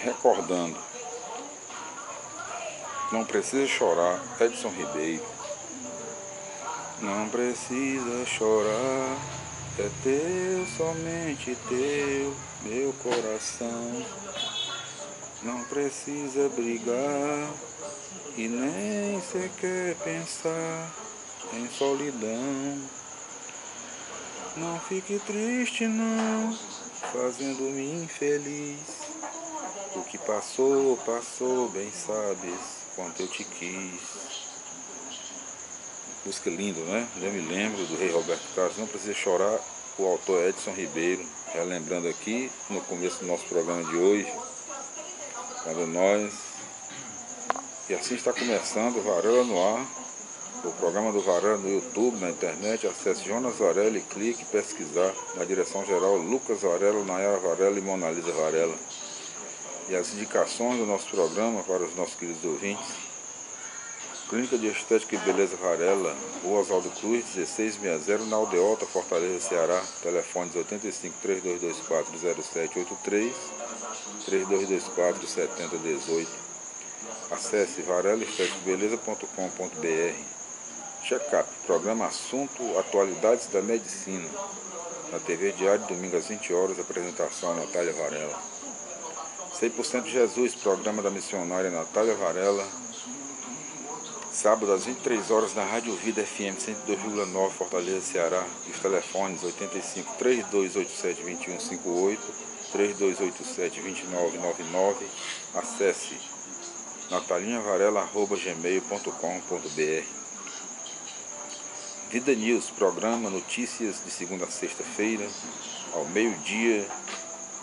recordando. Não precisa chorar, Edson Ribeiro. Não precisa chorar, é teu, somente teu, meu coração. Não precisa brigar e nem sequer pensar em solidão. Não fique triste não, fazendo-me infeliz. O que passou, passou, bem sabes quanto eu te quis. Música linda, né? Eu me lembro do rei Roberto Carlos. Não precisa chorar, o autor Edson Ribeiro. Lembrando aqui, no começo do nosso programa de hoje, quando nós... E assim está começando o Varela no Ar, o programa do Varela no YouTube, na internet. Acesse Jonas Varela e clique pesquisar. Na direção geral, Lucas Varela, Nayara Varela e Mona Lisa Varela. E as indicações do nosso programa para os nossos queridos ouvintes: Clínica de Estética e Beleza Varela, Rua Oswaldo Cruz, 1660, na Aldeota, Fortaleza, Ceará. Telefones 85 3224 0783, 3224 7018. Acesse varelaestéticabeleza.com.br. Check-up, programa Assunto Atualidades da Medicina. Na TV Diário, domingo às 20 horas, apresentação Natália Varela. 100% Jesus, programa da missionária Natália Varela. Sábado às 23 horas na Rádio Vida FM 102,9, Fortaleza, Ceará. E os telefones 85 3287 2158, 3287 2999. Acesse natalinhavarela@gmail.com.br. Vida News, programa Notícias de segunda a sexta-feira, ao meio-dia.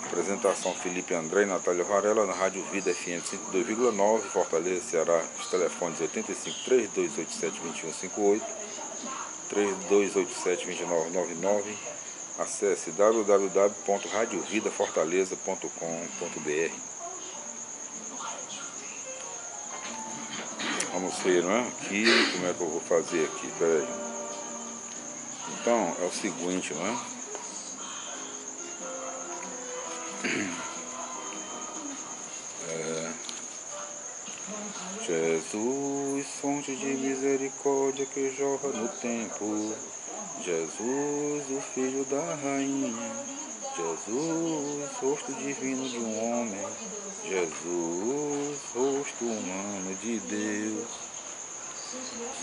Apresentação Felipe André e Natália Varela, na Rádio Vida FM 102,9, Fortaleza, Ceará. Os telefones 85 3287 2158, 3287 2999. Acesse www.radiovidafortaleza.com.br. Vamos ver, não é? Aqui, como é que eu vou fazer aqui? Peraí. Então, é o seguinte, não é? Jesus, fonte de misericórdia que jorra no tempo. Jesus, o filho da rainha. Jesus, rosto divino de um homem. Jesus, rosto humano de Deus.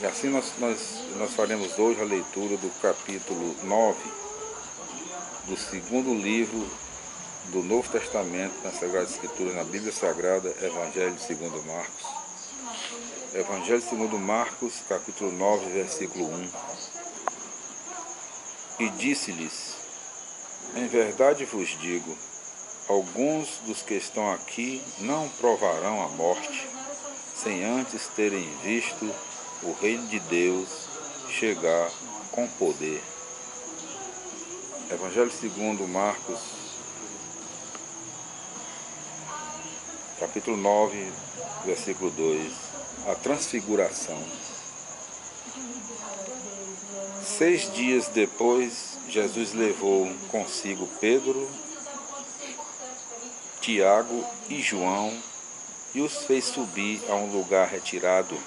E assim nós faremos hoje a leitura do capítulo 9 do segundo livro do Novo Testamento na Sagrada Escritura, na Bíblia Sagrada, Evangelho segundo Marcos. Evangelho segundo Marcos, capítulo 9, versículo 1. E disse-lhes: em verdade vos digo, alguns dos que estão aqui não provarão a morte, sem antes terem visto o reino de Deus chegar com poder. Evangelho segundo Marcos, capítulo 9, versículo 2. A transfiguração. 6 dias depois, Jesus levou consigo Pedro, Tiago e João e os fez subir a um lugar retirado,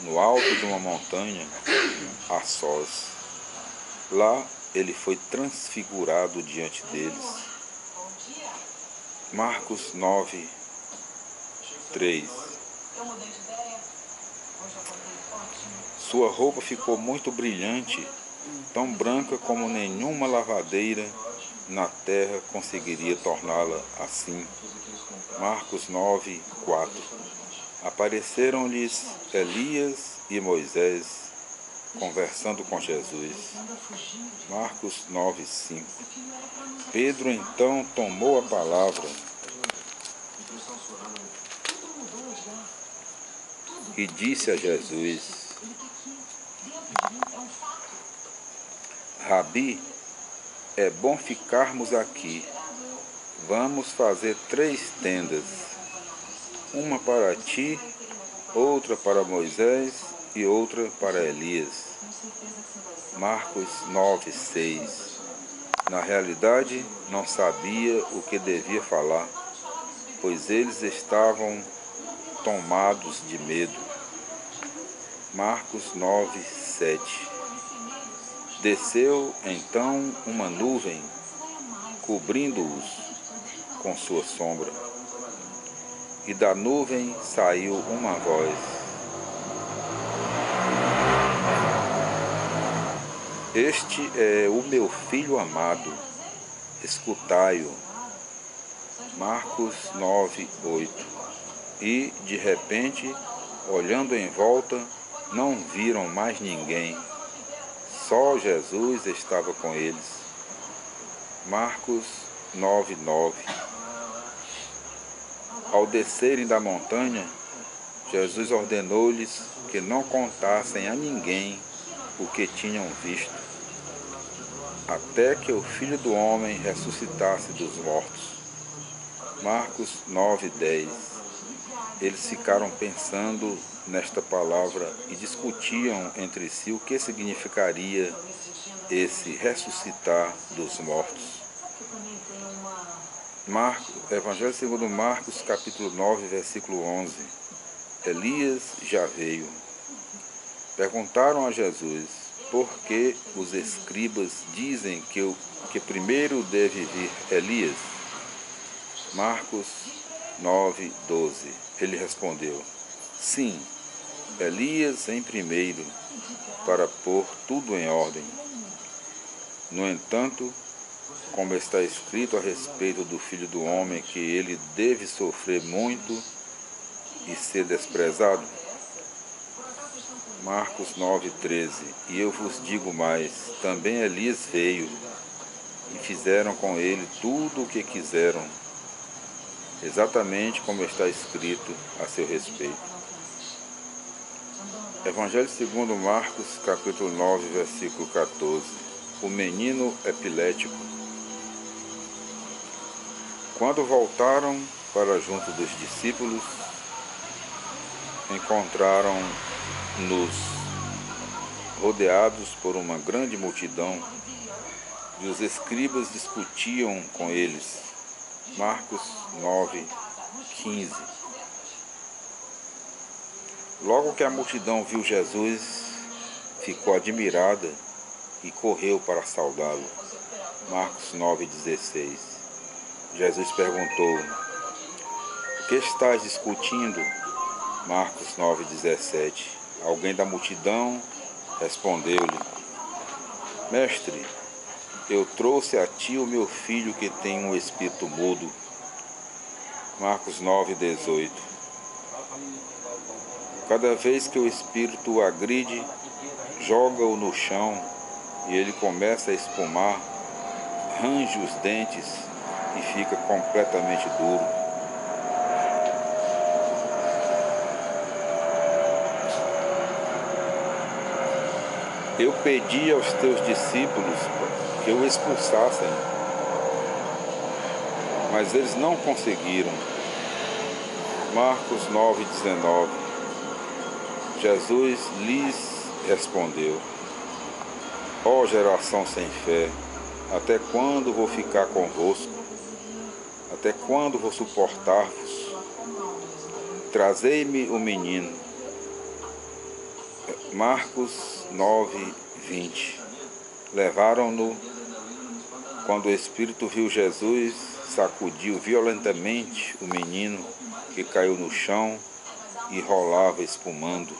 no alto de uma montanha, a sós. Lá ele foi transfigurado diante deles. Marcos 9, 3. Sua roupa ficou muito brilhante, tão branca como nenhuma lavadeira na terra conseguiria torná-la assim. Marcos 9, 4. Apareceram-lhes Elias e Moisés, conversando com Jesus. Marcos 9, 5. Pedro então tomou a palavra e disse a Jesus: Rabi, é bom ficarmos aqui. Vamos fazer 3 tendas, uma para ti, outra para Moisés e outra para Elias. Marcos 9, 6. Na realidade, não sabia o que devia falar, pois eles estavam tomados de medo. Marcos 9, 7. Desceu então uma nuvem, cobrindo-os com sua sombra, e da nuvem saiu uma voz: Este é o meu filho amado, escutai-o. Marcos 9, 8. E, de repente, olhando em volta, não viram mais ninguém. Só Jesus estava com eles. Marcos 9, 9. Ao descerem da montanha, Jesus ordenou-lhes que não contassem a ninguém o que tinham visto, até que o Filho do Homem ressuscitasse dos mortos. Marcos 9, 10. Eles ficaram pensando nesta palavra e discutiam entre si o que significaria esse ressuscitar dos mortos. Evangelho segundo Marcos, capítulo 9, versículo 11. Elias já veio. Perguntaram a Jesus: por que os escribas dizem que primeiro deve vir Elias? Marcos 9, 12. Ele respondeu: sim, Elias em primeiro, para pôr tudo em ordem. No entanto, como está escrito a respeito do Filho do Homem, que ele deve sofrer muito e ser desprezado. Marcos 9, 13. E eu vos digo mais, também Elias veio, e fizeram com ele tudo o que quiseram, exatamente como está escrito a seu respeito. Evangelho segundo Marcos, capítulo 9, versículo 14. O menino epilético. Quando voltaram para junto dos discípulos, encontraram-nos rodeados por uma grande multidão, e os escribas discutiam com eles. Marcos 9, 15. Logo que a multidão viu Jesus, ficou admirada e correu para saudá-lo. Marcos 9, 16. Jesus perguntou: o que estás discutindo? Marcos 9, 17. Alguém da multidão respondeu-lhe: Mestre, eu trouxe a ti o meu filho que tem um espírito mudo. Marcos 9, 18. Cada vez que o espírito o agride, joga-o no chão e ele começa a espumar, range os dentes e fica completamente duro. Eu pedi aos teus discípulos que o expulsassem, mas eles não conseguiram. Marcos 9, 19. Jesus lhes respondeu: ó geração sem fé, até quando vou ficar convosco? Até quando vou suportar-vos? Trazei-me o menino. Marcos 9, 20. Levaram-no. Quando o Espírito viu Jesus, sacudiu violentamente o menino, que caiu no chão e rolava espumando.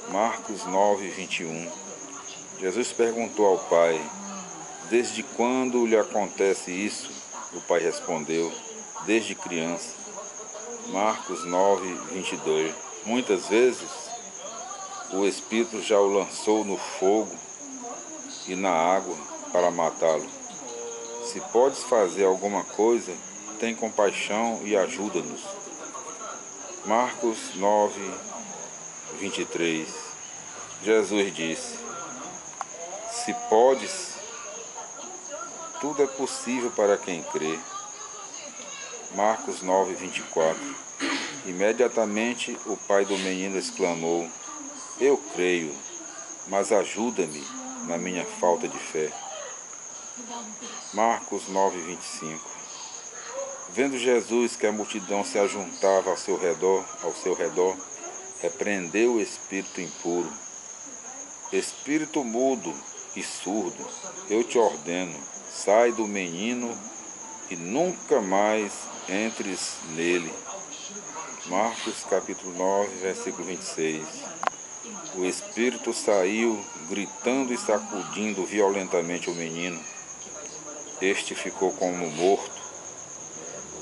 Marcos 9, 21. Jesus perguntou ao pai: desde quando lhe acontece isso? O pai respondeu: desde criança. Marcos 9, 22. Muitas vezes o Espírito já o lançou no fogo e na água para matá-lo. Se podes fazer alguma coisa, tem compaixão e ajuda-nos. Marcos 9, 23. Jesus disse: se podes, tudo é possível para quem crê. Marcos 9, 24. Imediatamente o pai do menino exclamou: eu creio, mas ajuda-me na minha falta de fé. Marcos 9, 25. Vendo Jesus que a multidão se ajuntava ao seu redor, repreendeu o espírito impuro. Espírito mudo e surdo, eu te ordeno, sai do menino e nunca mais entres nele. Marcos capítulo 9, versículo 26. O espírito saiu, gritando e sacudindo violentamente o menino. Este ficou como morto,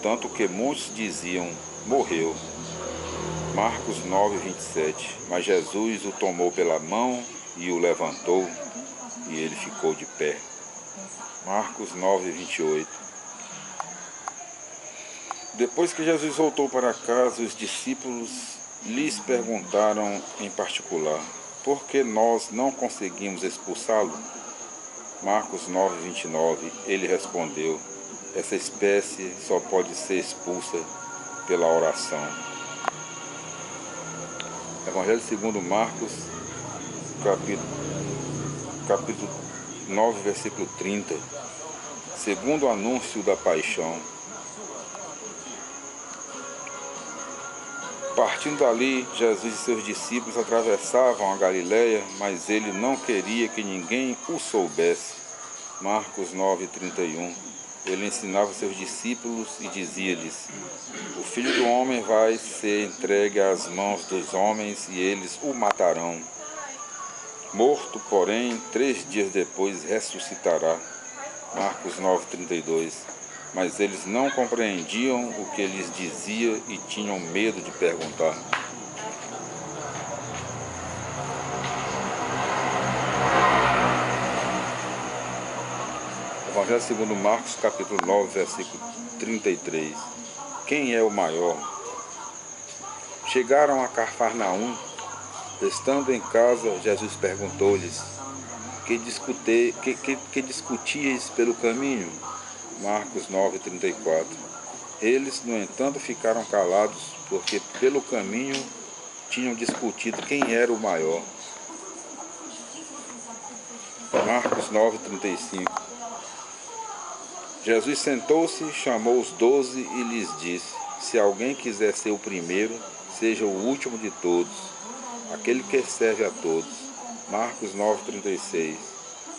tanto que muitos diziam, morreu. Marcos 9, 27. Mas Jesus o tomou pela mão e o levantou, e ele ficou de pé. Marcos 9, 28. Depois que Jesus voltou para casa, os discípulos lhes perguntaram em particular, por que nós não conseguimos expulsá-lo? Marcos 9, 29. Ele respondeu, essa espécie só pode ser expulsa pela oração. Evangelho segundo Marcos, capítulo 9, versículo 30. Segundo o anúncio da paixão. Partindo dali, Jesus e seus discípulos atravessavam a Galileia, mas ele não queria que ninguém o soubesse. Marcos 9, 31. Ele ensinava seus discípulos e dizia-lhes, o Filho do Homem vai ser entregue às mãos dos homens e eles o matarão. Morto, porém, 3 dias depois ressuscitará. Marcos 9, 32. Mas eles não compreendiam o que ele lhes dizia e tinham medo de perguntar. Evangelho segundo Marcos, capítulo 9, versículo 33. Quem é o maior? Chegaram a Cafarnaum. Estando em casa, Jesus perguntou-lhes, que discutíeis pelo caminho? Marcos 9, 34. Eles, no entanto, ficaram calados, porque pelo caminho tinham discutido quem era o maior. Marcos 9, 35. Jesus sentou-se, chamou os 12 e lhes disse, se alguém quiser ser o primeiro, seja o último de todos, aquele que serve a todos. Marcos 9, 36.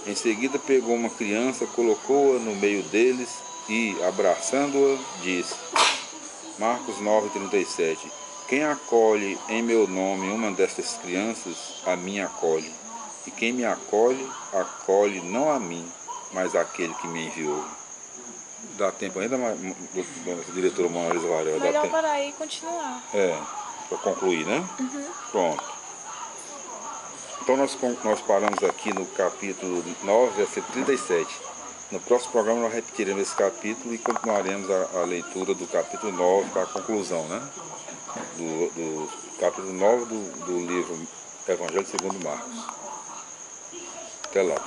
Em seguida pegou uma criança, colocou-a no meio deles e, abraçando-a, disse, Marcos 9, 37, quem acolhe em meu nome uma destas crianças, a mim acolhe. E quem me acolhe, acolhe não a mim, mas aquele que me enviou. Dá tempo ainda, diretora Mona Lisa Varela? Melhor parar aí e continuar. Para concluir, né? Uhum. Pronto. Então nós paramos aqui no capítulo 9, versículo 37. No próximo programa nós repetiremos esse capítulo e continuaremos a leitura do capítulo 9 para a conclusão, né? Do capítulo 9 do livro Evangelho segundo Marcos. Até lá.